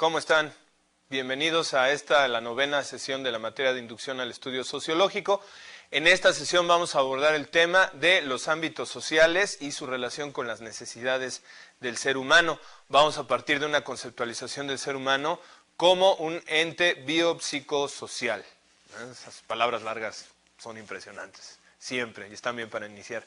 ¿Cómo están? Bienvenidos a la novena sesión de la materia de inducción al estudio sociológico. En esta sesión vamos a abordar el tema de los ámbitos sociales y su relación con las necesidades del ser humano. Vamos a partir de una conceptualización del ser humano como un ente biopsicosocial. Esas palabras largas son impresionantes, siempre, y están bien para iniciar.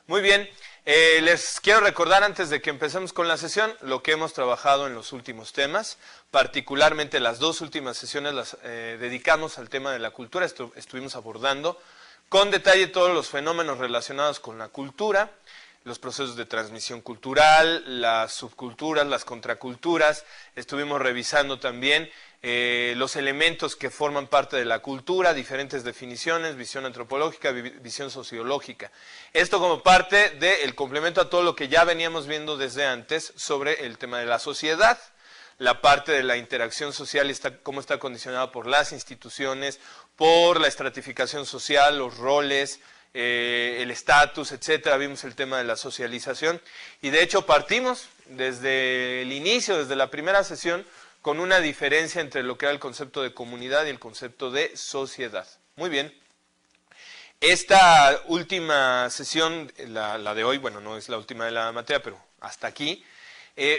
Muy bien, les quiero recordar antes de que empecemos con la sesión lo que hemos trabajado en los últimos temas, particularmente las dos últimas sesiones las dedicamos al tema de la cultura, estuvimos abordando con detalle todos los fenómenos relacionados con la cultura, los procesos de transmisión cultural, las subculturas, las contraculturas, estuvimos revisando también los elementos que forman parte de la cultura, diferentes definiciones, visión antropológica, visión sociológica. Esto como parte del complemento a todo lo que ya veníamos viendo desde antes sobre el tema de la sociedad, la parte de la interacción social y cómo está condicionada por las instituciones, por la estratificación social, los roles, el estatus, etcétera. Vimos el tema de la socialización y de hecho partimos desde el inicio, desde la primera sesión, con una diferencia entre lo que era el concepto de comunidad y el concepto de sociedad. Muy bien. Esta última sesión, la de hoy, bueno, no es la última de la materia, pero hasta aquí,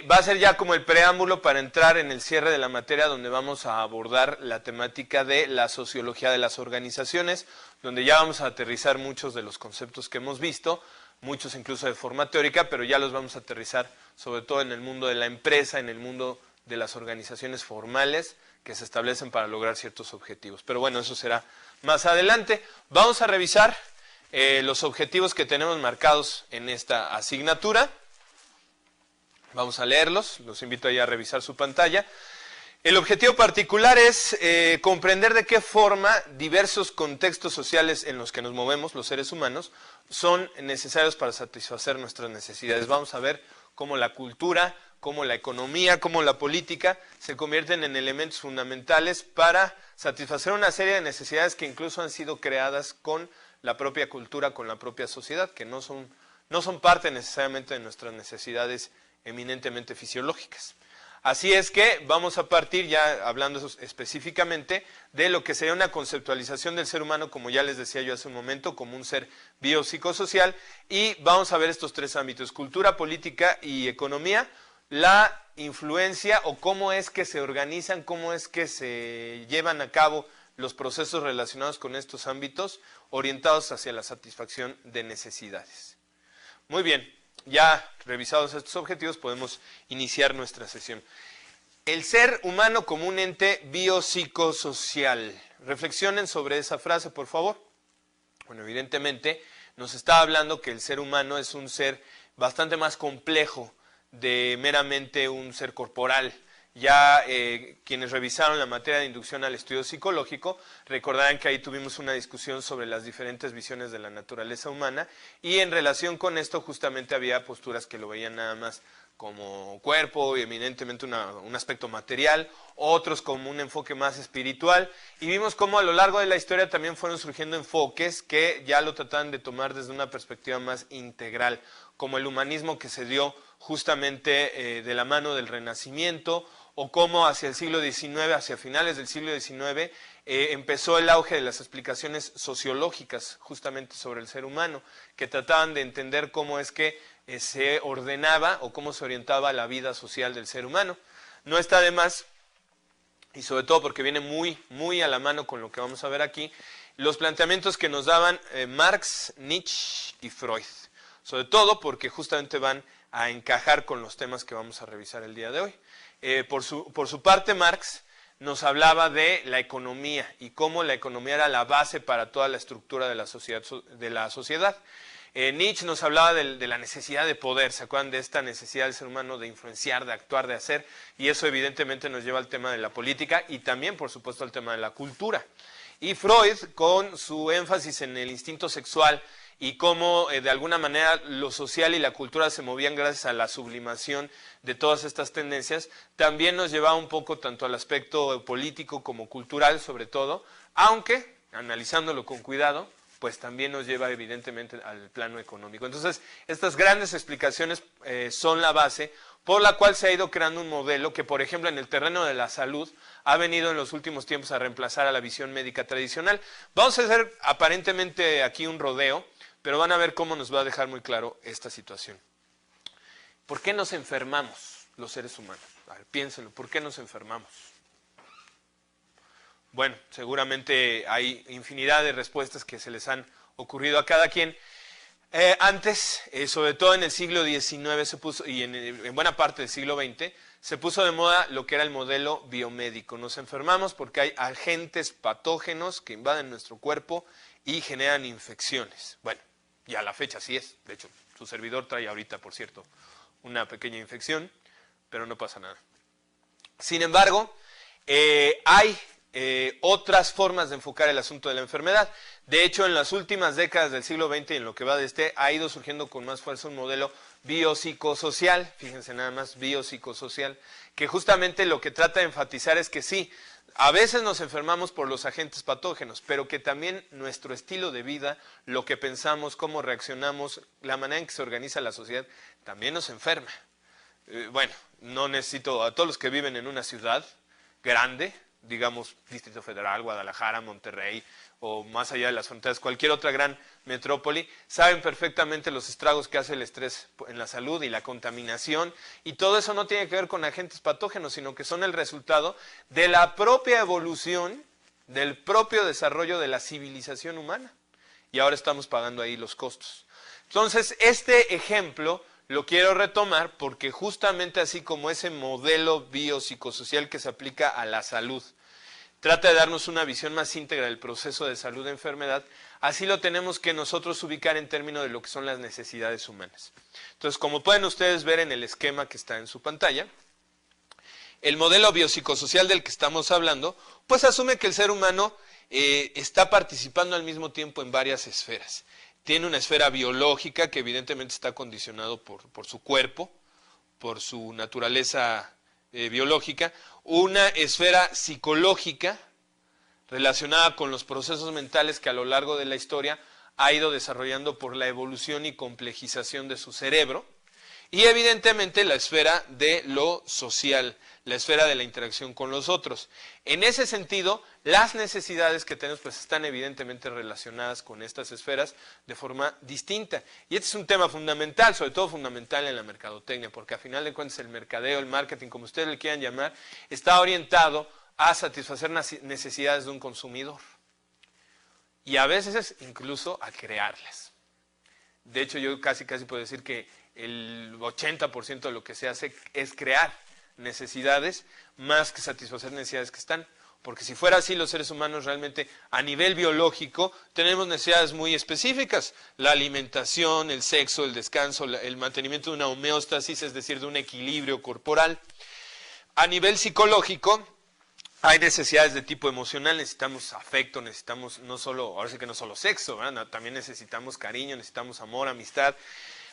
va a ser ya como el preámbulo para entrar en el cierre de la materia, donde vamos a abordar la temática de la sociología de las organizaciones, donde ya vamos a aterrizar muchos de los conceptos que hemos visto, muchos incluso de forma teórica, pero ya los vamos a aterrizar sobre todo en el mundo de la empresa, en el mundo de las organizaciones formales que se establecen para lograr ciertos objetivos. Pero bueno, eso será más adelante. Vamos a revisar los objetivos que tenemos marcados en esta asignatura. Vamos a leerlos, los invito ahí a revisar su pantalla. El objetivo particular es comprender de qué forma diversos contextos sociales en los que nos movemos, los seres humanos, son necesarios para satisfacer nuestras necesidades. Vamos a ver cómo la cultura, cómo la economía, cómo la política se convierten en elementos fundamentales para satisfacer una serie de necesidades que incluso han sido creadas con la propia cultura, con la propia sociedad, que no son parte necesariamente de nuestras necesidades eminentemente fisiológicas. Así es que vamos a partir ya hablando específicamente de lo que sería una conceptualización del ser humano, como ya les decía yo hace un momento, como un ser biopsicosocial, y vamos a ver estos tres ámbitos: cultura, política y economía, la influencia o cómo es que se organizan, cómo es que se llevan a cabo los procesos relacionados con estos ámbitos orientados hacia la satisfacción de necesidades. Muy bien. Ya revisados estos objetivos podemos iniciar nuestra sesión. El ser humano como un ente biopsicosocial. Reflexionen sobre esa frase, por favor. Bueno, evidentemente nos está hablando que el ser humano es un ser bastante más complejo de meramente un ser corporal. Ya quienes revisaron la materia de inducción al estudio psicológico recordarán que ahí tuvimos una discusión sobre las diferentes visiones de la naturaleza humana y en relación con esto justamente había posturas que lo veían nada más como cuerpo y eminentemente un aspecto material, otros como un enfoque más espiritual, y vimos cómo a lo largo de la historia también fueron surgiendo enfoques que ya lo trataban de tomar desde una perspectiva más integral, como el humanismo que se dio justamente de la mano del Renacimiento, o cómo hacia el siglo XIX, hacia finales del siglo XIX, empezó el auge de las explicaciones sociológicas justamente sobre el ser humano, que trataban de entender cómo es que se ordenaba o cómo se orientaba la vida social del ser humano. No está de más, y sobre todo porque viene muy a la mano con lo que vamos a ver aquí, los planteamientos que nos daban Marx, Nietzsche y Freud, sobre todo porque justamente van a encajar con los temas que vamos a revisar el día de hoy. Por su parte, Marx nos hablaba de la economía y cómo la economía era la base para toda la estructura de la sociedad. Nietzsche nos hablaba de la necesidad de poder, ¿se acuerdan de esta necesidad del ser humano de influenciar, de actuar, de hacer? Y eso evidentemente nos lleva al tema de la política y también, por supuesto, al tema de la cultura. Y Freud, con su énfasis en el instinto sexual y cómo de alguna manera lo social y la cultura se movían gracias a la sublimación de todas estas tendencias, también nos llevaba un poco tanto al aspecto político como cultural sobre todo, aunque, analizándolo con cuidado, pues también nos lleva evidentemente al plano económico. Entonces, estas grandes explicaciones son la base por la cual se ha ido creando un modelo que, por ejemplo, en el terreno de la salud ha venido en los últimos tiempos a reemplazar a la visión médica tradicional. Vamos a hacer aparentemente aquí un rodeo, pero van a ver cómo nos va a dejar muy claro esta situación. ¿Por qué nos enfermamos los seres humanos? A ver, piénsenlo, ¿por qué nos enfermamos? Bueno, seguramente hay infinidad de respuestas que se les han ocurrido a cada quien. Antes, sobre todo en el siglo XIX se puso, y en buena parte del siglo XX, se puso de moda lo que era el modelo biomédico. Nos enfermamos porque hay agentes patógenos que invaden nuestro cuerpo y generan infecciones. Bueno, y a la fecha sí es. De hecho, su servidor trae ahorita, por cierto, una pequeña infección, pero no pasa nada. Sin embargo, hay otras formas de enfocar el asunto de la enfermedad. De hecho, en las últimas décadas del siglo XX y en lo que va de ha ido surgiendo con más fuerza un modelo biopsicosocial, fíjense nada más, biopsicosocial, que justamente lo que trata de enfatizar es que sí, a veces nos enfermamos por los agentes patógenos, pero que también nuestro estilo de vida, lo que pensamos, cómo reaccionamos, la manera en que se organiza la sociedad, también nos enferma. Bueno, no necesito, a todos los que viven en una ciudad grande, digamos Distrito Federal, Guadalajara, Monterrey o más allá de las fronteras, cualquier otra gran metrópoli, saben perfectamente los estragos que hace el estrés en la salud y la contaminación, y todo eso no tiene que ver con agentes patógenos, sino que son el resultado de la propia evolución, del propio desarrollo de la civilización humana, y ahora estamos pagando ahí los costos. Entonces, este ejemplo lo quiero retomar porque justamente así como ese modelo biopsicosocial que se aplica a la salud trata de darnos una visión más íntegra del proceso de salud de enfermedad, así lo tenemos que nosotros ubicar en términos de lo que son las necesidades humanas. Entonces, como pueden ustedes ver en el esquema que está en su pantalla, el modelo biopsicosocial del que estamos hablando, pues asume que el ser humano está participando al mismo tiempo en varias esferas. Tiene una esfera biológica que evidentemente está condicionado por su cuerpo, por su naturaleza biológica, una esfera psicológica relacionada con los procesos mentales que a lo largo de la historia ha ido desarrollando por la evolución y complejización de su cerebro, y evidentemente la esfera de lo social, la esfera de la interacción con los otros. En ese sentido, las necesidades que tenemos pues están evidentemente relacionadas con estas esferas de forma distinta. Y este es un tema fundamental, sobre todo fundamental en la mercadotecnia, porque a final de cuentas el mercadeo, el marketing, como ustedes le quieran llamar, está orientado a satisfacer necesidades de un consumidor. Y a veces incluso a crearlas. De hecho, yo casi puedo decir que el 80% de lo que se hace es crear necesidades más que satisfacer necesidades que están. Porque si fuera así, los seres humanos realmente a nivel biológico tenemos necesidades muy específicas. La alimentación, el sexo, el descanso, el mantenimiento de una homeostasis, es decir, de un equilibrio corporal. A nivel psicológico hay necesidades de tipo emocional, necesitamos afecto, necesitamos no solo, ahora sí que no solo sexo, ¿verdad? También necesitamos cariño, necesitamos amor, amistad.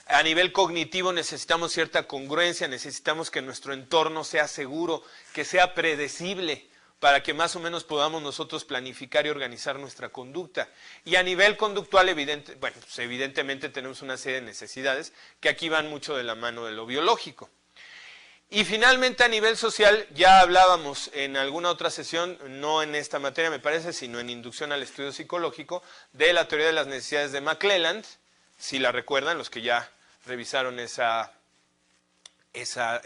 A nivel cognitivo necesitamos cierta congruencia, necesitamos que nuestro entorno sea seguro, que sea predecible, para que más o menos podamos nosotros planificar y organizar nuestra conducta. Y a nivel conductual, evidentemente tenemos una serie de necesidades que aquí van mucho de la mano de lo biológico. Y finalmente a nivel social, ya hablábamos en alguna otra sesión, no en esta materia me parece, sino en Inducción al Estudio Psicológico, de la teoría de las necesidades de McClelland, si la recuerdan, los que ya revisaron esa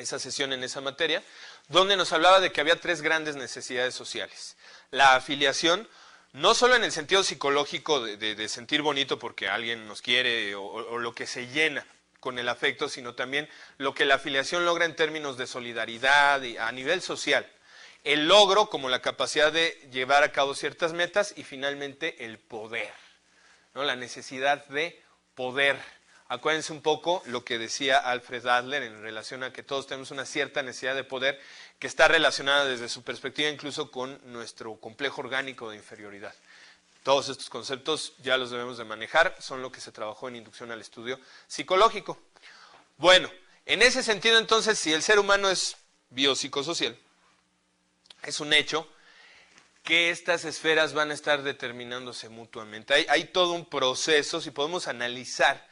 sesión en esa materia, donde nos hablaba de que había tres grandes necesidades sociales. La afiliación, no solo en el sentido psicológico de sentir bonito porque alguien nos quiere o lo que se llena con el afecto, sino también lo que la afiliación logra en términos de solidaridad y a nivel social. El logro como la capacidad de llevar a cabo ciertas metas y finalmente el poder, ¿no? La necesidad de poder. Acuérdense un poco lo que decía Alfred Adler en relación a que todos tenemos una cierta necesidad de poder que está relacionada desde su perspectiva incluso con nuestro complejo orgánico de inferioridad. Todos estos conceptos ya los debemos de manejar, son lo que se trabajó en Inducción al Estudio Psicológico. Bueno, en ese sentido entonces, si el ser humano es biopsicosocial, es un hecho que estas esferas van a estar determinándose mutuamente. Hay todo un proceso, si podemos analizar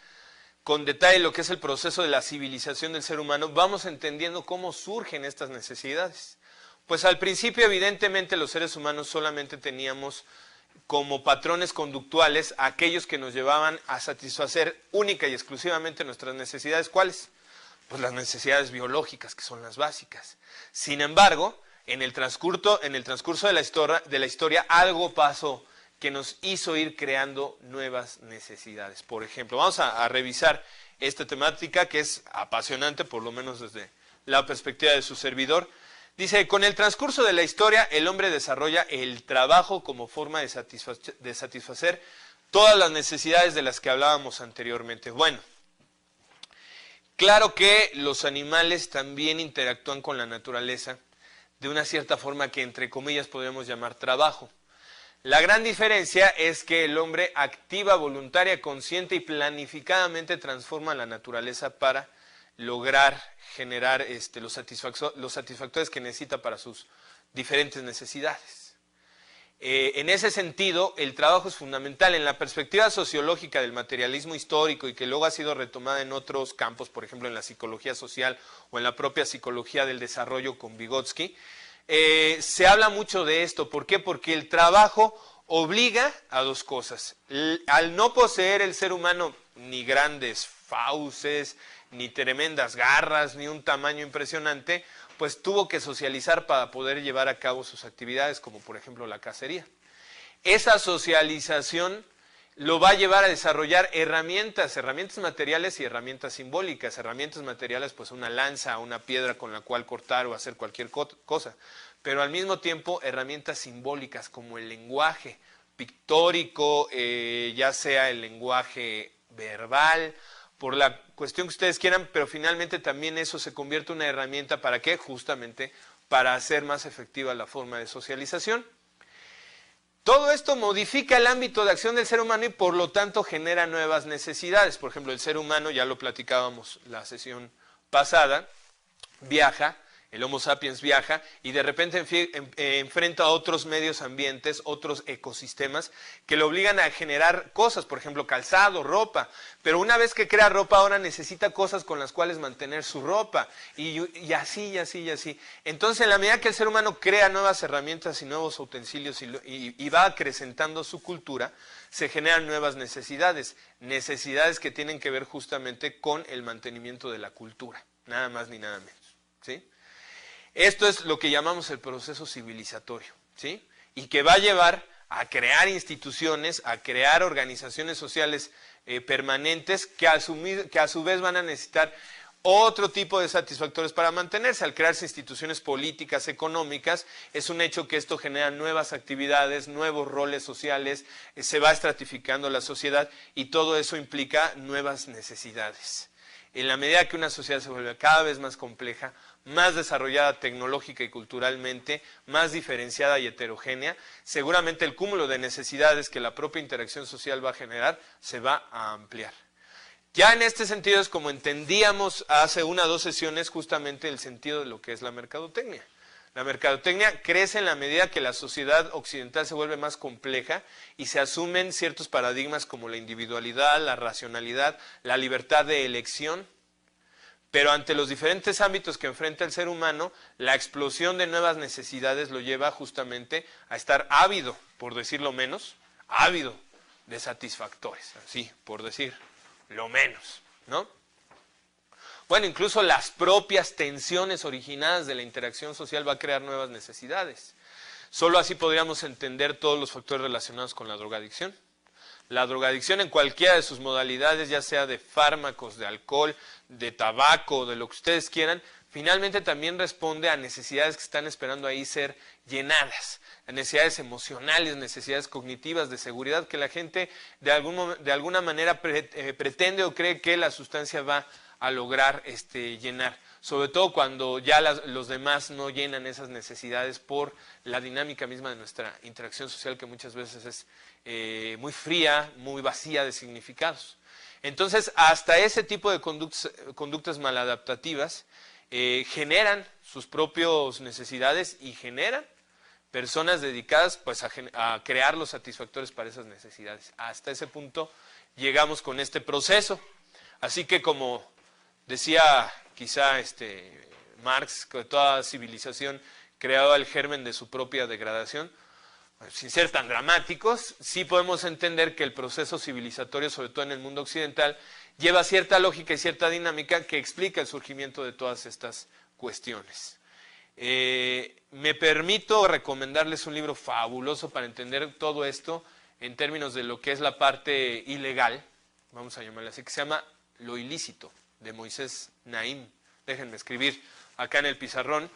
con detalle lo que es el proceso de la civilización del ser humano, vamos entendiendo cómo surgen estas necesidades. Pues al principio, evidentemente, los seres humanos solamente teníamos como patrones conductuales aquellos que nos llevaban a satisfacer única y exclusivamente nuestras necesidades. ¿Cuáles? Pues las necesidades biológicas, que son las básicas. Sin embargo, en el transcurso de la historia algo pasó que nos hizo ir creando nuevas necesidades. Por ejemplo, vamos a revisar esta temática que es apasionante, por lo menos desde la perspectiva de su servidor. Dice, con el transcurso de la historia, el hombre desarrolla el trabajo como forma de satisfacer todas las necesidades de las que hablábamos anteriormente. Bueno, claro que los animales también interactúan con la naturaleza de una cierta forma que, entre comillas, podríamos llamar trabajo. La gran diferencia es que el hombre activa, voluntaria, consciente y planificadamente transforma la naturaleza para lograr generar los satisfactores que necesita para sus diferentes necesidades. En ese sentido, el trabajo es fundamental. En la perspectiva sociológica del materialismo histórico y que luego ha sido retomada en otros campos, por ejemplo en la psicología social o en la propia psicología del desarrollo con Vygotsky, se habla mucho de esto. ¿Por qué? Porque el trabajo obliga a dos cosas. Al no poseer el ser humano ni grandes fauces, ni tremendas garras, ni un tamaño impresionante, pues tuvo que socializar para poder llevar a cabo sus actividades, como por ejemplo la cacería. Esa socialización lo va a llevar a desarrollar herramientas materiales y herramientas simbólicas. Herramientas materiales, pues una lanza, una piedra con la cual cortar o hacer cualquier cosa, pero al mismo tiempo herramientas simbólicas como el lenguaje pictórico, ya sea el lenguaje verbal, por la cuestión que ustedes quieran, pero finalmente también eso se convierte en una herramienta ¿para qué? Justamente para hacer más efectiva la forma de socialización. Todo esto modifica el ámbito de acción del ser humano y por lo tanto genera nuevas necesidades. Por ejemplo, el ser humano, ya lo platicábamos la sesión pasada, viaja, el Homo sapiens viaja y de repente enfrenta a otros medios ambientes, otros ecosistemas que le obligan a generar cosas, por ejemplo calzado, ropa, pero una vez que crea ropa ahora necesita cosas con las cuales mantener su ropa y así. Entonces en la medida que el ser humano crea nuevas herramientas y nuevos utensilios y va acrecentando su cultura, se generan nuevas necesidades que tienen que ver justamente con el mantenimiento de la cultura, nada más ni nada menos, ¿sí? Esto es lo que llamamos el proceso civilizatorio, ¿sí? Y que va a llevar a crear instituciones, a crear organizaciones sociales permanentes que a su vez van a necesitar otro tipo de satisfactores para mantenerse. Al crearse instituciones políticas, económicas, es un hecho que esto genera nuevas actividades, nuevos roles sociales, se va estratificando la sociedad y todo eso implica nuevas necesidades. En la medida que una sociedad se vuelve cada vez más compleja, más desarrollada tecnológica y culturalmente, más diferenciada y heterogénea, seguramente el cúmulo de necesidades que la propia interacción social va a generar se va a ampliar. Ya en este sentido es como entendíamos hace 1 o 2 sesiones justamente el sentido de lo que es la mercadotecnia. La mercadotecnia crece en la medida que la sociedad occidental se vuelve más compleja y se asumen ciertos paradigmas como la individualidad, la racionalidad, la libertad de elección. Pero ante los diferentes ámbitos que enfrenta el ser humano, la explosión de nuevas necesidades lo lleva justamente a estar ávido, por decirlo menos, ávido de satisfactores, así, por decir lo menos, ¿no? Bueno, incluso las propias tensiones originadas de la interacción social va a crear nuevas necesidades. Solo así podríamos entender todos los factores relacionados con la drogadicción. La drogadicción en cualquiera de sus modalidades, ya sea de fármacos, de alcohol, de tabaco, de lo que ustedes quieran, finalmente también responde a necesidades que están esperando ahí ser llenadas, a necesidades emocionales, necesidades cognitivas, de seguridad, que la gente de alguna manera pretende o cree que la sustancia va a lograr llenar, sobre todo cuando ya los demás no llenan esas necesidades por la dinámica misma de nuestra interacción social, que muchas veces es muy fría, muy vacía de significados. Entonces, hasta ese tipo de conductas maladaptativas generan sus propias necesidades y generan personas dedicadas pues a crear los satisfactores para esas necesidades. Hasta ese punto llegamos con este proceso. Así que como decía quizá Marx, que toda civilización creaba el germen de su propia degradación, sin ser tan dramáticos, sí podemos entender que el proceso civilizatorio, sobre todo en el mundo occidental, lleva cierta lógica y cierta dinámica que explica el surgimiento de todas estas cuestiones. Me permito recomendarles un libro fabuloso para entender todo esto en términos de lo que es la parte ilegal, vamos a llamarle así, que se llama Lo ilícito, de Moisés Naim. Déjenme escribir acá en el pizarrón.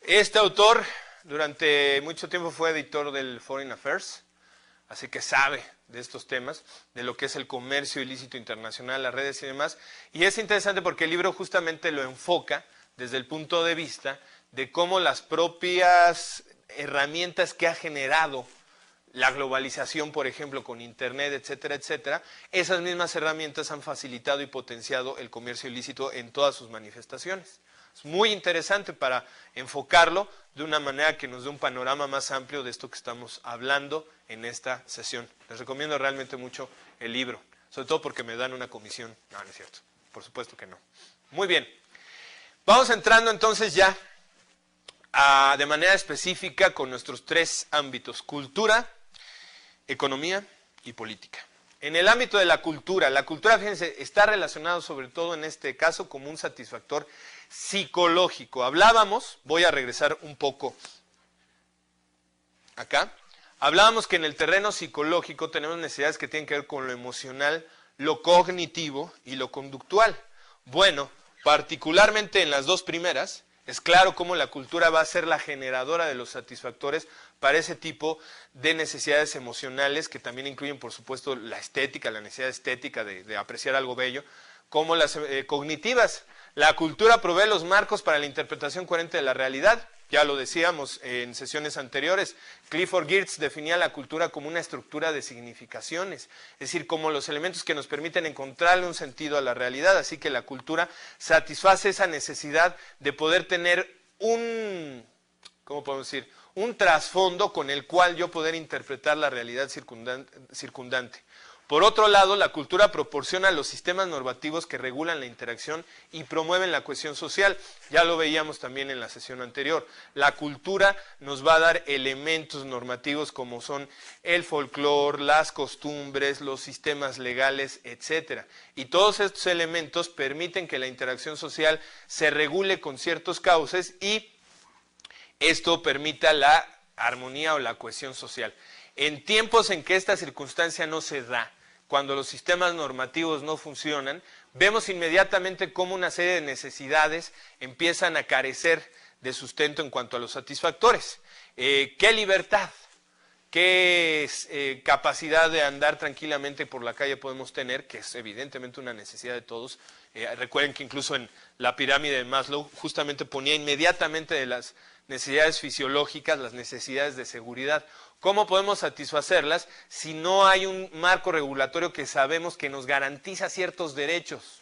Este autor durante mucho tiempo fue editor del Foreign Affairs, así que sabe de estos temas, de lo que es el comercio ilícito internacional, las redes y demás. Y es interesante porque el libro justamente lo enfoca desde el punto de vista de cómo las propias herramientas que ha generado la globalización, por ejemplo, con Internet, etcétera, etcétera, esas mismas herramientas han facilitado y potenciado el comercio ilícito en todas sus manifestaciones. Es muy interesante para enfocarlo de una manera que nos dé un panorama más amplio de esto que estamos hablando en esta sesión. Les recomiendo realmente mucho el libro, sobre todo porque me dan una comisión. No, no es cierto, por supuesto que no. Muy bien, vamos entrando entonces ya de manera específica con nuestros tres ámbitos: cultura, economía y política. En el ámbito de la cultura, fíjense, está relacionado sobre todo en este caso como un satisfactor psicológico. Hablábamos, voy a regresar un poco acá, hablábamos que en el terreno psicológico tenemos necesidades que tienen que ver con lo emocional, lo cognitivo y lo conductual. Bueno, particularmente en las dos primeras, es claro cómo la cultura va a ser la generadora de los satisfactores para ese tipo de necesidades emocionales, que también incluyen, por supuesto, la estética, la necesidad estética de apreciar algo bello, como las cognitivas. La cultura provee los marcos para la interpretación coherente de la realidad. Ya lo decíamos en sesiones anteriores. Clifford Geertz definía la cultura como una estructura de significaciones, es decir, como los elementos que nos permiten encontrarle un sentido a la realidad. Así que la cultura satisface esa necesidad de poder tener ¿cómo podemos decir?, un trasfondo con el cual yo poder interpretar la realidad circundante. Por otro lado, la cultura proporciona los sistemas normativos que regulan la interacción y promueven la cohesión social. Ya lo veíamos también en la sesión anterior. La cultura nos va a dar elementos normativos como son el folclore, las costumbres, los sistemas legales, etc. Y todos estos elementos permiten que la interacción social se regule con ciertos cauces y esto permita la armonía o la cohesión social. En tiempos en que esta circunstancia no se da, cuando los sistemas normativos no funcionan, vemos inmediatamente cómo una serie de necesidades empiezan a carecer de sustento en cuanto a los satisfactores. ¿Qué libertad? ¿Qué capacidad de andar tranquilamente por la calle podemos tener? Que es evidentemente una necesidad de todos. Recuerden que incluso en la pirámide de Maslow justamente ponía inmediatamente de las necesidades fisiológicas, las necesidades de seguridad. ¿Cómo podemos satisfacerlas si no hay un marco regulatorio que sabemos que nos garantiza ciertos derechos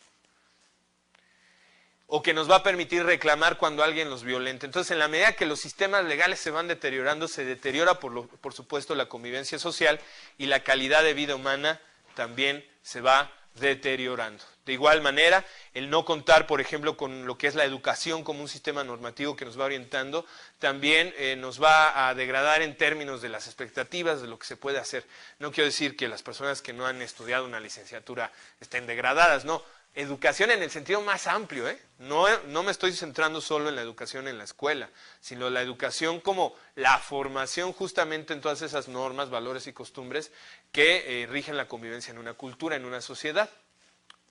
o que nos va a permitir reclamar cuando alguien los violente? Entonces, en la medida que los sistemas legales se van deteriorando, se deteriora por supuesto la convivencia social y la calidad de vida humana también se va deteriorando. De igual manera, el no contar, por ejemplo, con lo que es la educación como un sistema normativo que nos va orientando, también nos va a degradar en términos de las expectativas de lo que se puede hacer. No quiero decir que las personas que no han estudiado una licenciatura estén degradadas, no. Educación en el sentido más amplio, no me estoy centrando solo en la educación en la escuela, sino la educación como la formación justamente en todas esas normas, valores y costumbres que rigen la convivencia en una cultura, en una sociedad.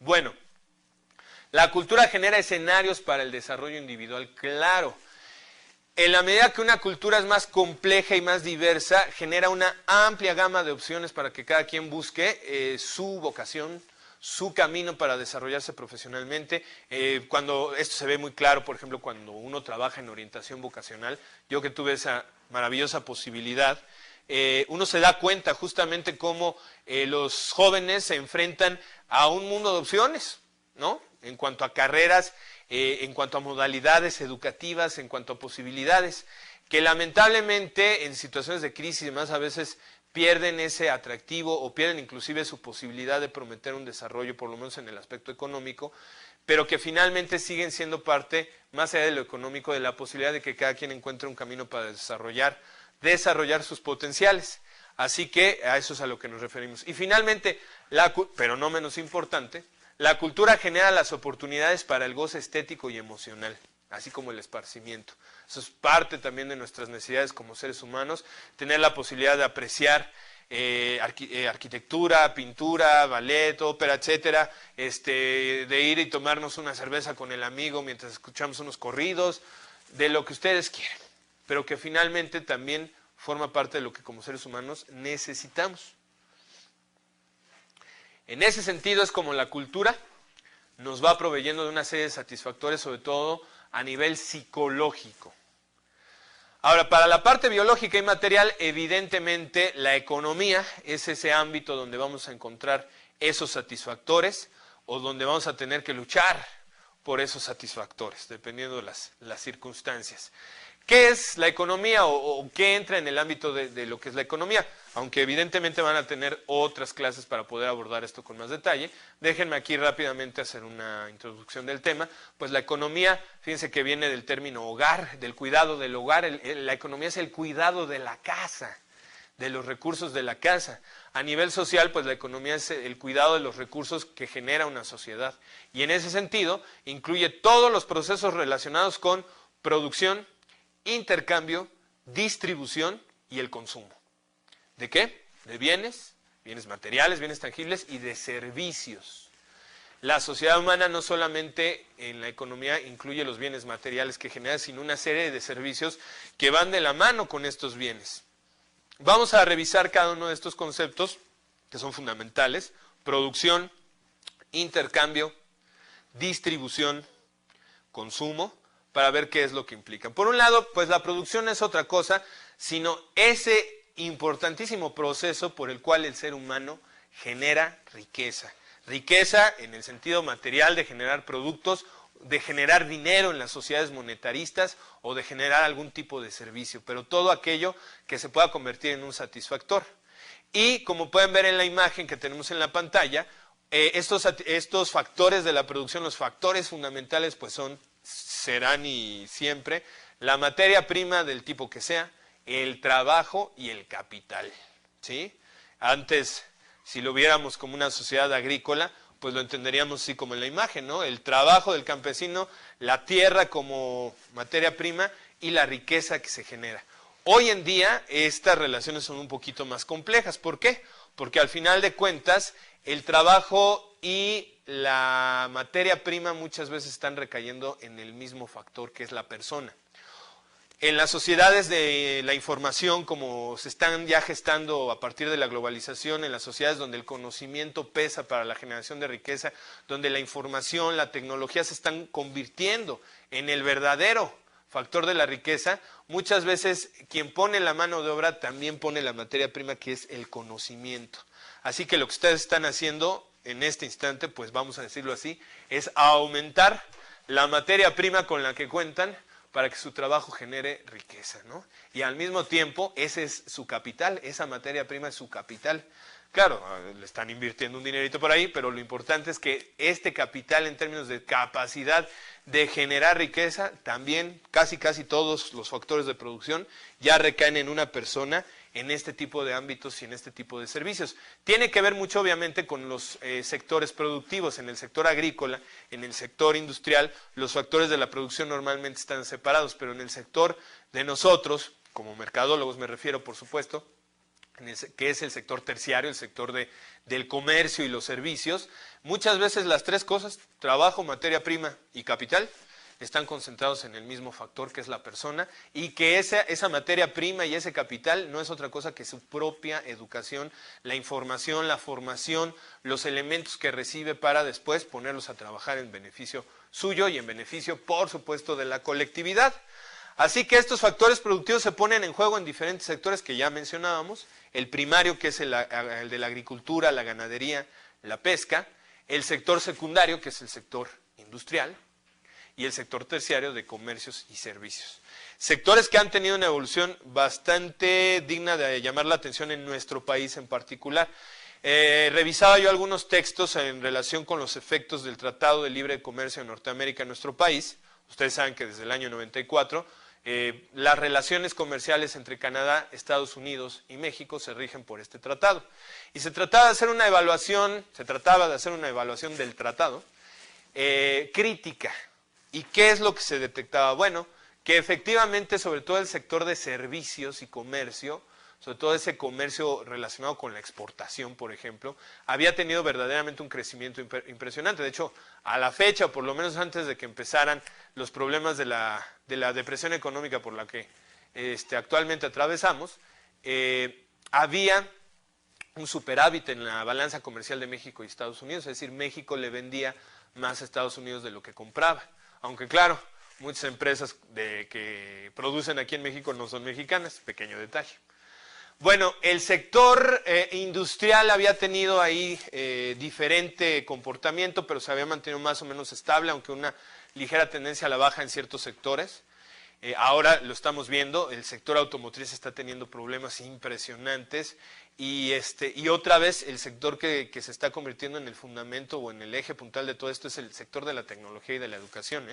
Bueno, la cultura genera escenarios para el desarrollo individual, claro. En la medida que una cultura es más compleja y más diversa, genera una amplia gama de opciones para que cada quien busque su vocación, su camino para desarrollarse profesionalmente. Cuando esto se ve muy claro, por ejemplo, cuando uno trabaja en orientación vocacional, yo que tuve esa maravillosa posibilidad, uno se da cuenta justamente cómo los jóvenes se enfrentan a un mundo de opciones, ¿no? En cuanto a carreras, en cuanto a modalidades educativas, en cuanto a posibilidades, que lamentablemente en situaciones de crisis y demás a veces pierden ese atractivo o pierden inclusive su posibilidad de prometer un desarrollo, por lo menos en el aspecto económico, pero que finalmente siguen siendo parte, más allá de lo económico, de la posibilidad de que cada quien encuentre un camino para desarrollar sus potenciales. Así que a eso es a lo que nos referimos. Y finalmente, pero no menos importante, la cultura genera las oportunidades para el goce estético y emocional, así como el esparcimiento. Eso es parte también de nuestras necesidades como seres humanos, tener la posibilidad de apreciar arquitectura, pintura, ballet, ópera, etcétera, de ir y tomarnos una cerveza con el amigo mientras escuchamos unos corridos, de lo que ustedes quieran, pero que finalmente también forma parte de lo que como seres humanos necesitamos. En ese sentido es como la cultura nos va proveyendo de una serie de satisfactores, sobre todo a nivel psicológico. Ahora, para la parte biológica y material, evidentemente la economía es ese ámbito donde vamos a encontrar esos satisfactores o donde vamos a tener que luchar por esos satisfactores, dependiendo de las circunstancias. ¿Qué es la economía o qué entra en el ámbito de lo que es la economía? Aunque evidentemente van a tener otras clases para poder abordar esto con más detalle, déjenme aquí rápidamente hacer una introducción del tema. Pues la economía, fíjense que viene del término hogar, del cuidado del hogar. La economía es el cuidado de la casa, de los recursos de la casa. A nivel social, pues la economía es el cuidado de los recursos que genera una sociedad. Y en ese sentido, incluye todos los procesos relacionados con producción, intercambio, distribución y el consumo. ¿De qué? De bienes materiales, bienes tangibles y de servicios. La sociedad humana no solamente en la economía incluye los bienes materiales que genera, sino una serie de servicios que van de la mano con estos bienes. Vamos a revisar cada uno de estos conceptos que son fundamentales: producción, intercambio, distribución, consumo, para ver qué es lo que implican. Por un lado, pues la producción no es otra cosa, sino ese importantísimo proceso por el cual el ser humano genera riqueza. Riqueza en el sentido material de generar productos, de generar dinero en las sociedades monetaristas o de generar algún tipo de servicio, pero todo aquello que se pueda convertir en un satisfactor. Y como pueden ver en la imagen que tenemos en la pantalla, estos factores de la producción, los factores fundamentales, pues serán y siempre la materia prima del tipo que sea, el trabajo y el capital, ¿sí? Antes, si lo viéramos como una sociedad agrícola, pues lo entenderíamos así como en la imagen, ¿no? El trabajo del campesino, la tierra como materia prima y la riqueza que se genera. Hoy en día estas relaciones son un poquito más complejas. ¿Por qué? Porque al final de cuentas el trabajo y la materia prima muchas veces están recayendo en el mismo factor que es la persona. En las sociedades de la información, como se están ya gestando a partir de la globalización, en las sociedades donde el conocimiento pesa para la generación de riqueza, donde la información, la tecnología se están convirtiendo en el verdadero factor de la riqueza, muchas veces quien pone la mano de obra también pone la materia prima, que es el conocimiento. Así que lo que ustedes están haciendo en este instante, pues vamos a decirlo así, es aumentar la materia prima con la que cuentan para que su trabajo genere riqueza, ¿no? Y al mismo tiempo, ese es su capital, esa materia prima es su capital. Claro, le están invirtiendo un dinerito por ahí, pero lo importante es que este capital en términos de capacidad de generar riqueza, también casi todos los factores de producción ya recaen en una persona en este tipo de ámbitos y en este tipo de servicios. Tiene que ver mucho obviamente con los sectores productivos. En el sector agrícola, en el sector industrial, los factores de la producción normalmente están separados, pero en el sector de nosotros, como mercadólogos me refiero por supuesto, que es el sector terciario, el sector del comercio y los servicios, muchas veces las tres cosas, trabajo, materia prima y capital, están concentrados en el mismo factor que es la persona y que esa materia prima y ese capital no es otra cosa que su propia educación, la información, la formación, los elementos que recibe para después ponerlos a trabajar en beneficio suyo y en beneficio, por supuesto, de la colectividad. Así que estos factores productivos se ponen en juego en diferentes sectores que ya mencionábamos, el primario, que es el de la agricultura, la ganadería, la pesca, el sector secundario, que es el sector industrial, y el sector terciario de comercios y servicios. Sectores que han tenido una evolución bastante digna de llamar la atención en nuestro país en particular. Revisaba yo algunos textos en relación con los efectos del Tratado de Libre Comercio de Norteamérica en nuestro país. Ustedes saben que desde el año 94 las relaciones comerciales entre Canadá, Estados Unidos y México se rigen por este tratado. Y se trataba de hacer una evaluación del tratado crítica. ¿Y qué es lo que se detectaba? Bueno, que efectivamente, sobre todo el sector de servicios y comercio, sobre todo ese comercio relacionado con la exportación, por ejemplo, había tenido verdaderamente un crecimiento impresionante. De hecho, a la fecha, o por lo menos antes de que empezaran los problemas de la depresión económica por la que actualmente atravesamos, había un superávit en la balanza comercial de México y Estados Unidos, es decir, México le vendía más a Estados Unidos de lo que compraba. Aunque claro, muchas empresas que producen aquí en México no son mexicanas, pequeño detalle. Bueno, el sector industrial había tenido ahí diferente comportamiento, pero se había mantenido más o menos estable, aunque una ligera tendencia a la baja en ciertos sectores. Ahora lo estamos viendo, el sector automotriz está teniendo problemas impresionantes y otra vez el sector que se está convirtiendo en el fundamento o en el eje puntal de todo esto es el sector de la tecnología y de la educación,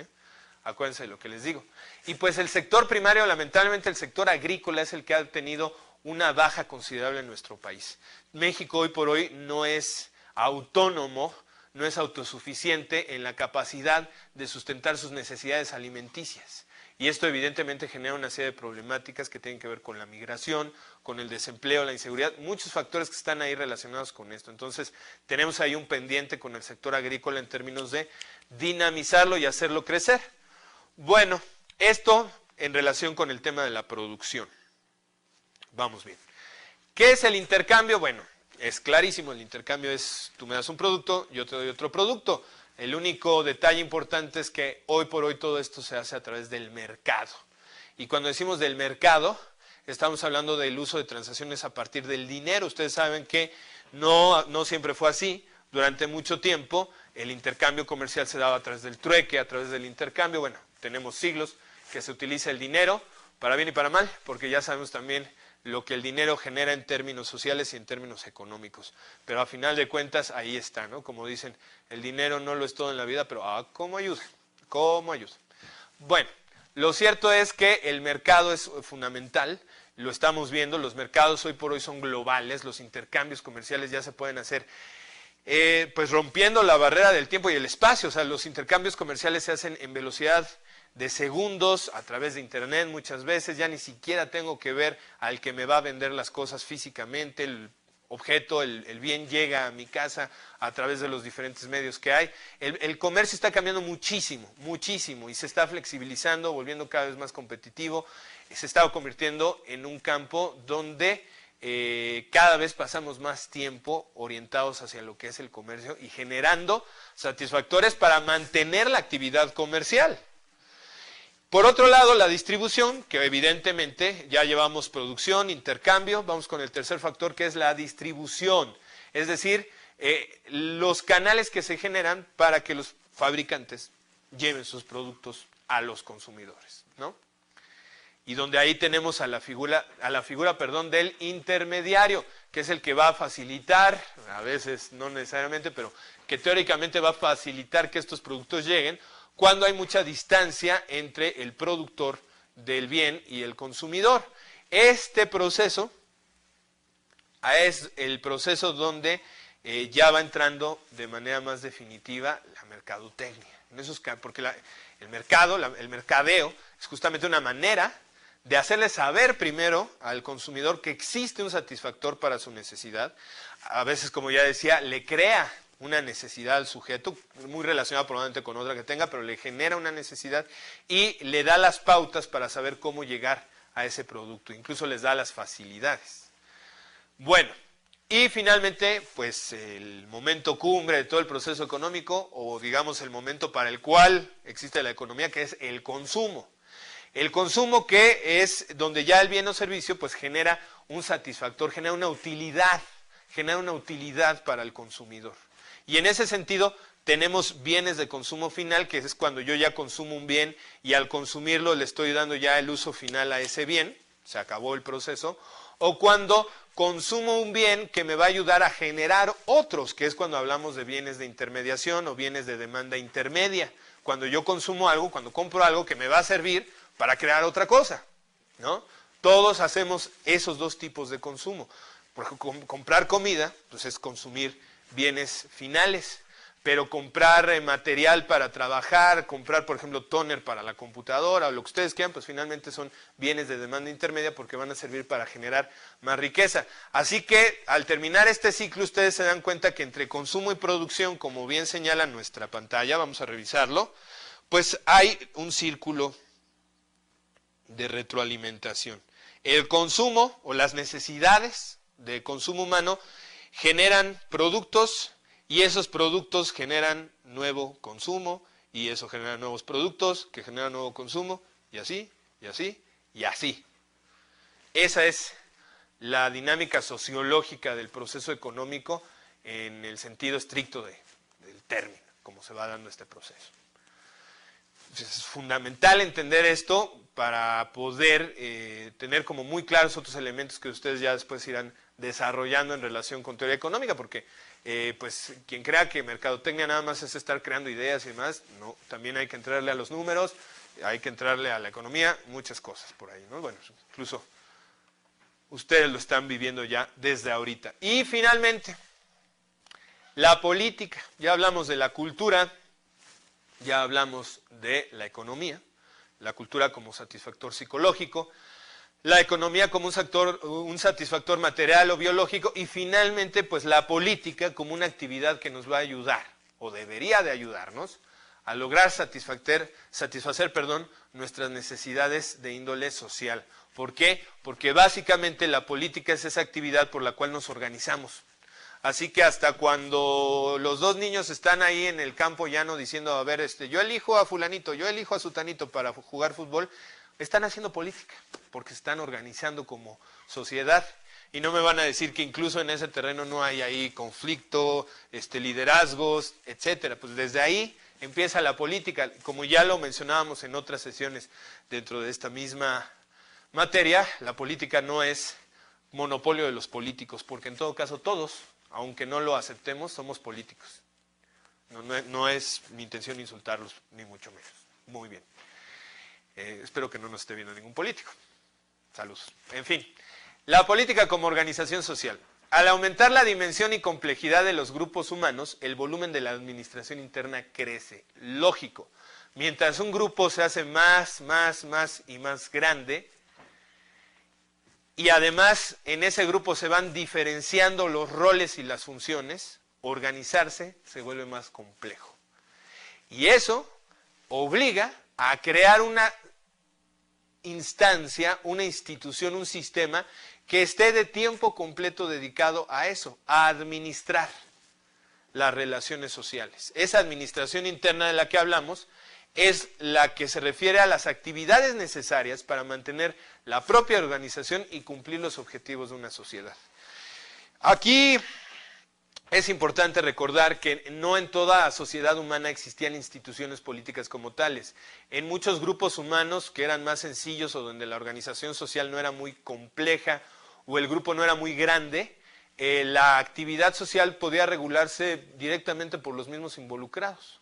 acuérdense de lo que les digo. Y pues el sector primario, lamentablemente el sector agrícola es el que ha tenido una baja considerable en nuestro país. México hoy por hoy no es autónomo, no es autosuficiente en la capacidad de sustentar sus necesidades alimenticias. Y esto evidentemente genera una serie de problemáticas que tienen que ver con la migración, con el desempleo, la inseguridad, muchos factores que están ahí relacionados con esto. Entonces, tenemos ahí un pendiente con el sector agrícola en términos de dinamizarlo y hacerlo crecer. Bueno, esto en relación con el tema de la producción. Vamos bien. ¿Qué es el intercambio? Bueno, es clarísimo, el intercambio es, tú me das un producto, yo te doy otro producto. El único detalle importante es que hoy por hoy todo esto se hace a través del mercado. Y cuando decimos del mercado, estamos hablando del uso de transacciones a partir del dinero. Ustedes saben que no siempre fue así. Durante mucho tiempo el intercambio comercial se daba a través del trueque, a través del intercambio. Bueno, tenemos siglos que se utiliza el dinero para bien y para mal, porque ya sabemos también lo que el dinero genera en términos sociales y en términos económicos. Pero a final de cuentas ahí está, ¿no? Como dicen, el dinero no lo es todo en la vida, pero ¿cómo ayuda? ¿Cómo ayuda? Bueno, lo cierto es que el mercado es fundamental, lo estamos viendo, los mercados hoy por hoy son globales, los intercambios comerciales ya se pueden hacer pues rompiendo la barrera del tiempo y el espacio, o sea, los intercambios comerciales se hacen en velocidad de segundos, a través de internet muchas veces, ya ni siquiera tengo que ver al que me va a vender las cosas físicamente, el objeto, el bien llega a mi casa a través de los diferentes medios que hay. El comercio está cambiando muchísimo, muchísimo, y se está flexibilizando, volviendo cada vez más competitivo, se está convirtiendo en un campo donde cada vez pasamos más tiempo orientados hacia lo que es el comercio y generando satisfactores para mantener la actividad comercial. Por otro lado, la distribución, que evidentemente ya llevamos producción, intercambio, vamos con el tercer factor que es la distribución, es decir, los canales que se generan para que los fabricantes lleven sus productos a los consumidores, ¿no? Y donde ahí tenemos a la figura del intermediario, que es el que va a facilitar, a veces no necesariamente, pero que teóricamente va a facilitar que estos productos lleguen, cuando hay mucha distancia entre el productor del bien y el consumidor. Este proceso es el proceso donde ya va entrando de manera más definitiva la mercadotecnia. Porque el mercadeo es justamente una manera de hacerle saber primero al consumidor que existe un satisfactor para su necesidad. A veces, como ya decía, le crea una necesidad al sujeto, muy relacionada probablemente con otra que tenga, pero le genera una necesidad y le da las pautas para saber cómo llegar a ese producto, incluso les da las facilidades. Bueno, y finalmente, pues el momento cumbre de todo el proceso económico, o digamos el momento para el cual existe la economía, que es el consumo. El consumo, que es donde ya el bien o servicio pues genera un satisfactor, genera una utilidad para el consumidor. Y en ese sentido tenemos bienes de consumo final, que es cuando yo ya consumo un bien y al consumirlo le estoy dando ya el uso final a ese bien, se acabó el proceso, o cuando consumo un bien que me va a ayudar a generar otros, que es cuando hablamos de bienes de intermediación o bienes de demanda intermedia. Cuando yo consumo algo, cuando compro algo que me va a servir para crear otra cosa, ¿no? Todos hacemos esos dos tipos de consumo. Por ejemplo, comprar comida, pues es consumir bienes finales, pero comprar material para trabajar, comprar, por ejemplo, tóner para la computadora o lo que ustedes quieran, pues finalmente son bienes de demanda intermedia porque van a servir para generar más riqueza. Así que al terminar este ciclo, ustedes se dan cuenta que entre consumo y producción, como bien señala nuestra pantalla, vamos a revisarlo, pues hay un círculo de retroalimentación. El consumo o las necesidades de consumo humano generan productos y esos productos generan nuevo consumo y eso genera nuevos productos que generan nuevo consumo y así, y así, y así. Esa es la dinámica sociológica del proceso económico en el sentido estricto del término, como se va dando este proceso. Entonces, es fundamental entender esto para poder tener como muy claros otros elementos que ustedes ya después irán desarrollando en relación con teoría económica, porque pues quien crea que mercadotecnia nada más es estar creando ideas y demás, no, también hay que entrarle a los números, hay que entrarle a la economía, muchas cosas por ahí, ¿no? Bueno, incluso ustedes lo están viviendo ya desde ahorita. Y finalmente, la política. Ya hablamos de la cultura, ya hablamos de la economía, la cultura como satisfactor psicológico, la economía como un satisfactor material o biológico y finalmente pues la política como una actividad que nos va a ayudar o debería de ayudarnos a lograr satisfacer nuestras necesidades de índole social. ¿Por qué? Porque básicamente la política es esa actividad por la cual nos organizamos. Así que hasta cuando los dos niños están ahí en el campo llano diciendo, a ver, yo elijo a fulanito, yo elijo a sutanito para jugar fútbol, están haciendo política, porque se están organizando como sociedad. Y no me van a decir que incluso en ese terreno no hay ahí conflicto, liderazgos, etcétera. Pues desde ahí empieza la política, como ya lo mencionábamos en otras sesiones dentro de esta misma materia, la política no es monopolio de los políticos, porque en todo caso todos, aunque no lo aceptemos, somos políticos. No es mi intención insultarlos, ni mucho menos. Muy bien. Espero que no nos esté viendo ningún político. Saludos. En fin, la política como organización social. Al aumentar la dimensión y complejidad de los grupos humanos, el volumen de la administración interna crece. Lógico. Mientras un grupo se hace más y más grande, y además en ese grupo se van diferenciando los roles y las funciones, organizarse se vuelve más complejo. Y eso obliga a crear una instancia, una institución, un sistema que esté de tiempo completo dedicado a eso, a administrar las relaciones sociales. Esa administración interna de la que hablamos es la que se refiere a las actividades necesarias para mantener la propia organización y cumplir los objetivos de una sociedad. Aquí es importante recordar que no en toda sociedad humana existían instituciones políticas como tales. En muchos grupos humanos que eran más sencillos o donde la organización social no era muy compleja o el grupo no era muy grande, la actividad social podía regularse directamente por los mismos involucrados.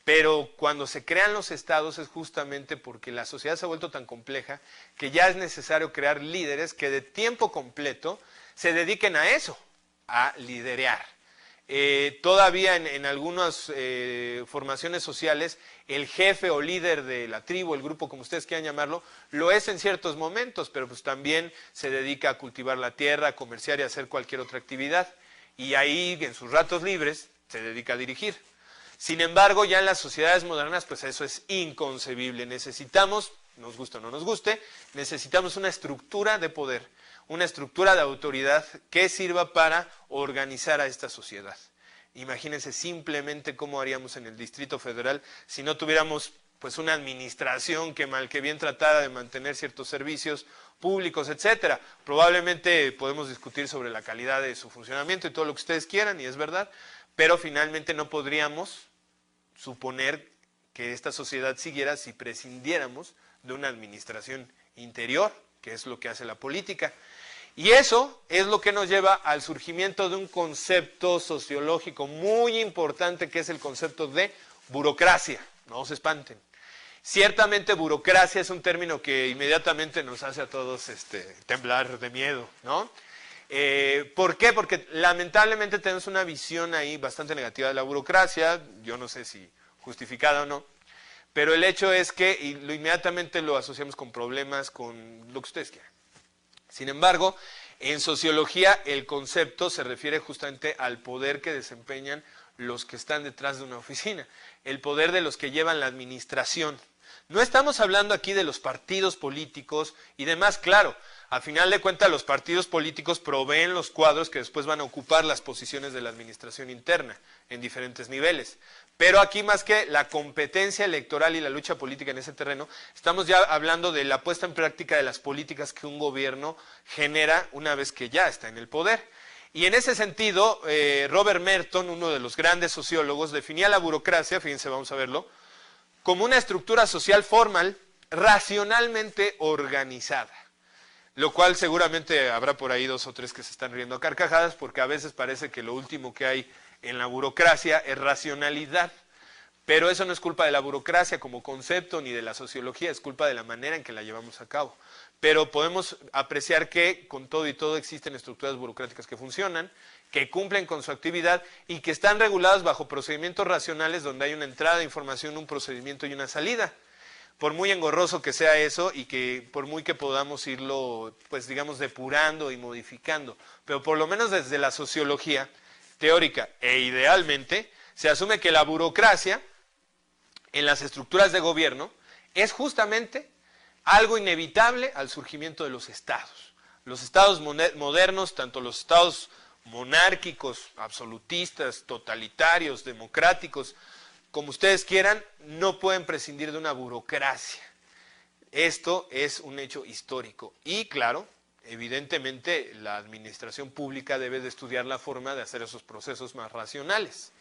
Pero cuando se crean los estados es justamente porque la sociedad se ha vuelto tan compleja que ya es necesario crear líderes que de tiempo completo se dediquen a eso, a liderear. Todavía en algunas formaciones sociales el jefe o líder de la tribu, el grupo, como ustedes quieran llamarlo, lo es en ciertos momentos, pero pues también se dedica a cultivar la tierra, a comerciar y a hacer cualquier otra actividad. Y ahí en sus ratos libres se dedica a dirigir. Sin embargo, ya en las sociedades modernas, pues eso es inconcebible. Necesitamos, nos guste o no nos guste, necesitamos una estructura de poder, una estructura de autoridad que sirva para organizar a esta sociedad. Imagínense simplemente cómo haríamos en el Distrito Federal si no tuviéramos pues una administración que mal que bien tratara de mantener ciertos servicios públicos, etcétera. Probablemente podemos discutir sobre la calidad de su funcionamiento y todo lo que ustedes quieran, y es verdad, pero finalmente no podríamos suponer que esta sociedad siguiera si prescindiéramos de una administración interior, que es lo que hace la política. Y eso es lo que nos lleva al surgimiento de un concepto sociológico muy importante, que es el concepto de burocracia. No se espanten. Ciertamente burocracia es un término que inmediatamente nos hace a todos temblar de miedo, ¿no? ¿Por qué? Porque lamentablemente tenemos una visión ahí bastante negativa de la burocracia, yo no sé si justificada o no, pero el hecho es que inmediatamente lo asociamos con problemas, con lo que ustedes quieran. Sin embargo, en sociología el concepto se refiere justamente al poder que desempeñan los que están detrás de una oficina, el poder de los que llevan la administración. No estamos hablando aquí de los partidos políticos y demás, claro, a final de cuentas los partidos políticos proveen los cuadros que después van a ocupar las posiciones de la administración interna en diferentes niveles. Pero aquí más que la competencia electoral y la lucha política en ese terreno, estamos ya hablando de la puesta en práctica de las políticas que un gobierno genera una vez que ya está en el poder. Y en ese sentido, Robert Merton, uno de los grandes sociólogos, definía la burocracia, fíjense, vamos a verlo, como una estructura social formal, racionalmente organizada. Lo cual seguramente habrá por ahí 2 o 3 que se están riendo a carcajadas, porque a veces parece que lo último que hay en la burocracia es racionalidad. Pero eso no es culpa de la burocracia como concepto ni de la sociología, es culpa de la manera en que la llevamos a cabo. Pero podemos apreciar que con todo y todo existen estructuras burocráticas que funcionan, que cumplen con su actividad y que están reguladas bajo procedimientos racionales donde hay una entrada de información, un procedimiento y una salida. Por muy engorroso que sea eso y que por muy que podamos irlo, pues digamos, depurando y modificando, pero por lo menos desde la sociología teórica e idealmente, se asume que la burocracia en las estructuras de gobierno es justamente algo inevitable al surgimiento de los estados. Los estados modernos, tanto los estados monárquicos, absolutistas, totalitarios, democráticos, como ustedes quieran, no pueden prescindir de una burocracia. Esto es un hecho histórico y claro, evidentemente la administración pública debe de estudiar la forma de hacer esos procesos más racionales.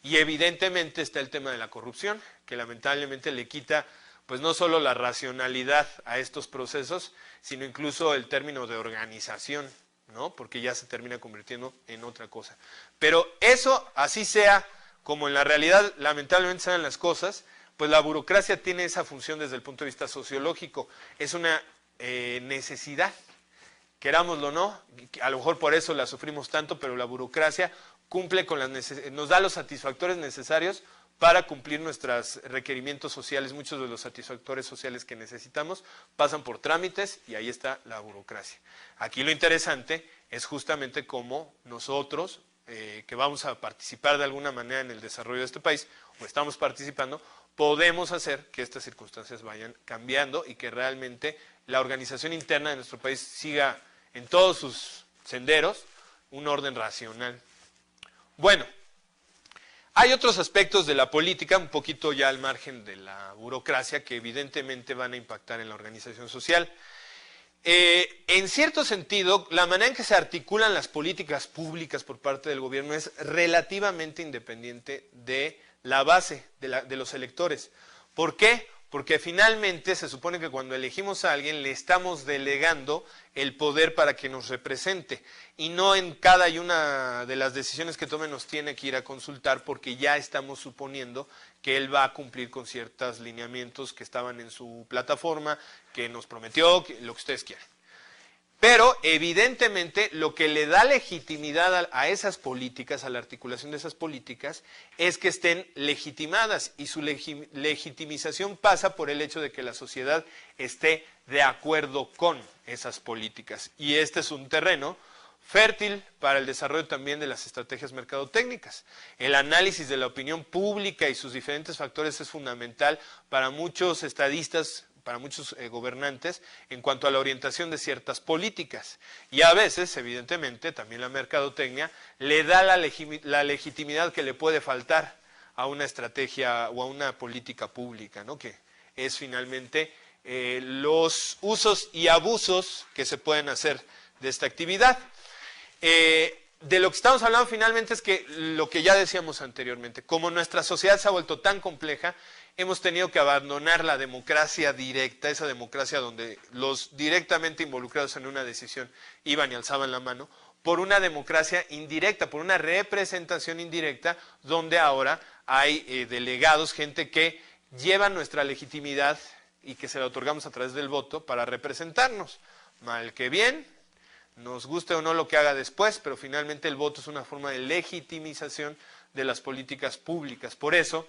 Y evidentemente está el tema de la corrupción, que lamentablemente le quita pues no solo la racionalidad a estos procesos, sino incluso el término de organización, ¿no? Porque ya se termina convirtiendo en otra cosa. Pero eso, así sea, como en la realidad lamentablemente se dan las cosas, pues la burocracia tiene esa función desde el punto de vista sociológico. Es una necesidad, querámoslo o no, a lo mejor por eso la sufrimos tanto, pero la burocracia cumple con nos da los satisfactores necesarios para cumplir nuestros requerimientos sociales. Muchos de los satisfactores sociales que necesitamos pasan por trámites y ahí está la burocracia. Aquí lo interesante es justamente cómo nosotros, que vamos a participar de alguna manera en el desarrollo de este país, o estamos participando, podemos hacer que estas circunstancias vayan cambiando y que realmente la organización interna de nuestro país siga en todos sus senderos un orden racional. Bueno, hay otros aspectos de la política, un poquito ya al margen de la burocracia, que evidentemente van a impactar en la organización social. En cierto sentido, la manera en que se articulan las políticas públicas por parte del gobierno es relativamente independiente de la base de los electores. ¿Por qué? Porque finalmente se supone que cuando elegimos a alguien le estamos delegando el poder para que nos represente y no en cada y una de las decisiones que tome nos tiene que ir a consultar porque ya estamos suponiendo que él va a cumplir con ciertos lineamientos que estaban en su plataforma, que nos prometió, lo que ustedes quieran. Pero evidentemente lo que le da legitimidad a esas políticas, a la articulación de esas políticas, es que estén legitimadas y su legitimización pasa por el hecho de que la sociedad esté de acuerdo con esas políticas. Y este es un terreno fértil para el desarrollo también de las estrategias mercadotécnicas. El análisis de la opinión pública y sus diferentes factores es fundamental para muchos estadistas, para muchos gobernantes, en cuanto a la orientación de ciertas políticas. Y a veces, evidentemente, también la mercadotecnia le da la legitimidad que le puede faltar a una estrategia o a una política pública, ¿no? Que es finalmente los usos y abusos que se pueden hacer de esta actividad. De lo que estamos hablando finalmente es que lo que ya decíamos anteriormente, como nuestra sociedad se ha vuelto tan compleja, hemos tenido que abandonar la democracia directa, esa democracia donde los directamente involucrados en una decisión iban y alzaban la mano, por una democracia indirecta, por una representación indirecta, donde ahora hay delegados, gente que lleva nuestra legitimidad y que se la otorgamos a través del voto para representarnos. Mal que bien, nos guste o no lo que haga después, pero finalmente el voto es una forma de legitimización de las políticas públicas. Por eso,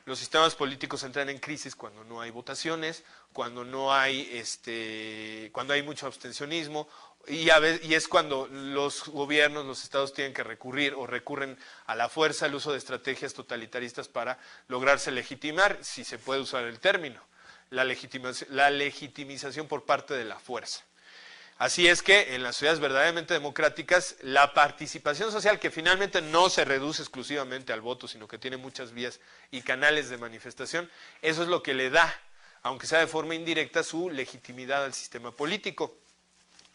los sistemas políticos entran en crisis cuando no hay votaciones, cuando hay mucho abstencionismo, y es cuando los gobiernos, los estados tienen que recurrir o recurren a la fuerza, al uso de estrategias totalitaristas para lograrse legitimar, si se puede usar el término, la legitimización por parte de la fuerza. Así es que en las sociedades verdaderamente democráticas, la participación social, que finalmente no se reduce exclusivamente al voto, sino que tiene muchas vías y canales de manifestación, eso es lo que le da, aunque sea de forma indirecta, su legitimidad al sistema político.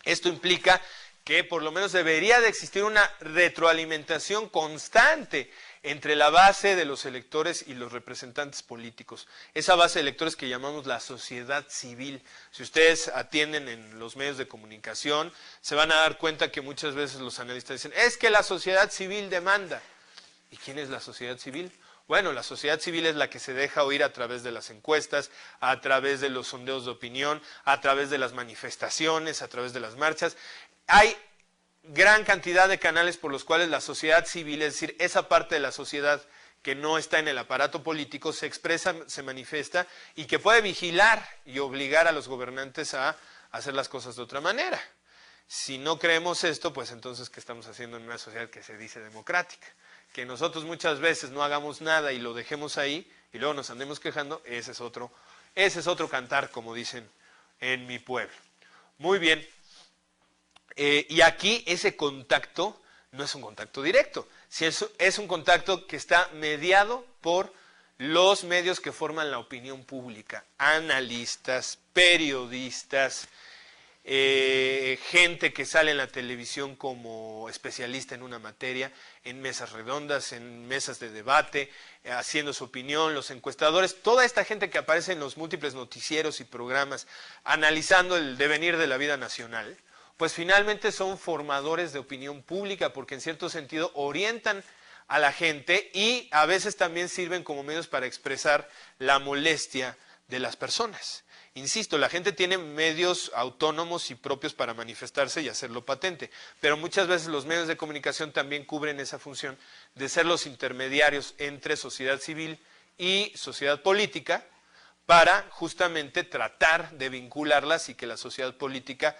Esto implica que por lo menos debería de existir una retroalimentación constante entre la base de los electores y los representantes políticos. Esa base de electores que llamamos la sociedad civil. Si ustedes atienden en los medios de comunicación, se van a dar cuenta que muchas veces los analistas dicen, es que la sociedad civil demanda. ¿Y quién es la sociedad civil? Bueno, la sociedad civil es la que se deja oír a través de las encuestas, a través de los sondeos de opinión, a través de las manifestaciones, a través de las marchas. Hay gran cantidad de canales por los cuales la sociedad civil, es decir, esa parte de la sociedad que no está en el aparato político, se expresa, se manifiesta y que puede vigilar y obligar a los gobernantes a hacer las cosas de otra manera. Si no creemos esto, pues entonces, ¿qué estamos haciendo en una sociedad que se dice democrática? Que nosotros muchas veces no hagamos nada y lo dejemos ahí y luego nos andemos quejando, ese es otro cantar, como dicen en mi pueblo. Muy bien. Y aquí ese contacto no es un contacto directo, es un contacto que está mediado por los medios que forman la opinión pública, analistas, periodistas, gente que sale en la televisión como especialista en una materia, en mesas redondas, en mesas de debate, haciendo su opinión, los encuestadores, toda esta gente que aparece en los múltiples noticieros y programas analizando el devenir de la vida nacional, pues finalmente son formadores de opinión pública porque en cierto sentido orientan a la gente y a veces también sirven como medios para expresar la molestia de las personas. Insisto, la gente tiene medios autónomos y propios para manifestarse y hacerlo patente, pero muchas veces los medios de comunicación también cubren esa función de ser los intermediarios entre sociedad civil y sociedad política para justamente tratar de vincularlas y que la sociedad política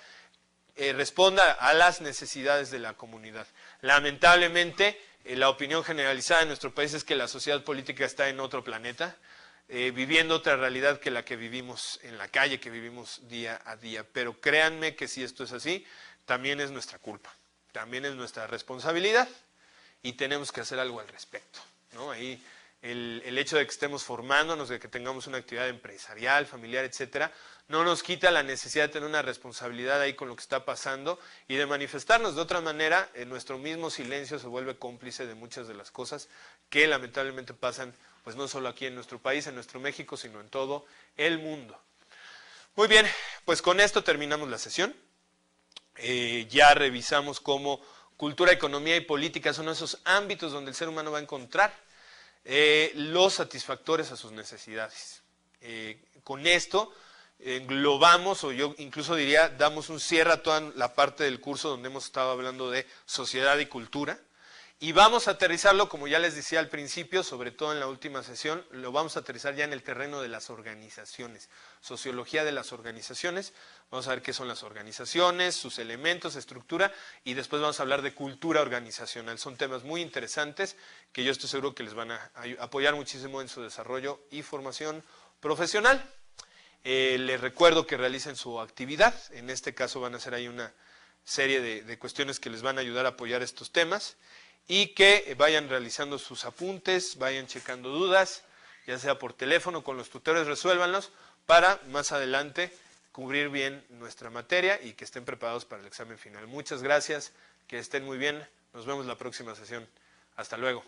responda a las necesidades de la comunidad. Lamentablemente, la opinión generalizada en nuestro país es que la sociedad política está en otro planeta, viviendo otra realidad que la que vivimos en la calle, que vivimos día a día. Pero créanme que si esto es así, también es nuestra culpa, también es nuestra responsabilidad y tenemos que hacer algo al respecto, ¿no? Ahí el hecho de que estemos formándonos, de que tengamos una actividad empresarial, familiar, etcétera, no nos quita la necesidad de tener una responsabilidad ahí con lo que está pasando y de manifestarnos. De otra manera, nuestro mismo silencio se vuelve cómplice de muchas de las cosas que lamentablemente pasan, pues no solo aquí en nuestro país, en nuestro México, sino en todo el mundo. Muy bien, pues con esto terminamos la sesión. Ya revisamos cómo cultura, economía y política son esos ámbitos donde el ser humano va a encontrar los satisfactores a sus necesidades. Con esto englobamos, o yo incluso diría, damos un cierre a toda la parte del curso donde hemos estado hablando de sociedad y cultura, Y vamos a aterrizarlo, como ya les decía al principio, sobre todo en la última sesión, lo vamos a aterrizar ya en el terreno de las organizaciones, sociología de las organizaciones. Vamos a ver qué son las organizaciones, sus elementos, estructura, y después vamos a hablar de cultura organizacional. Son temas muy interesantes que yo estoy seguro que les van a apoyar muchísimo en su desarrollo y formación profesional. Les recuerdo que realicen su actividad. En este caso van a hacer ahí una serie de cuestiones que les van a ayudar a apoyar estos temas, y que vayan realizando sus apuntes, vayan checando dudas, ya sea por teléfono, con los tutores, resuélvanlos para más adelante cubrir bien nuestra materia y que estén preparados para el examen final. Muchas gracias, que estén muy bien, nos vemos la próxima sesión. Hasta luego.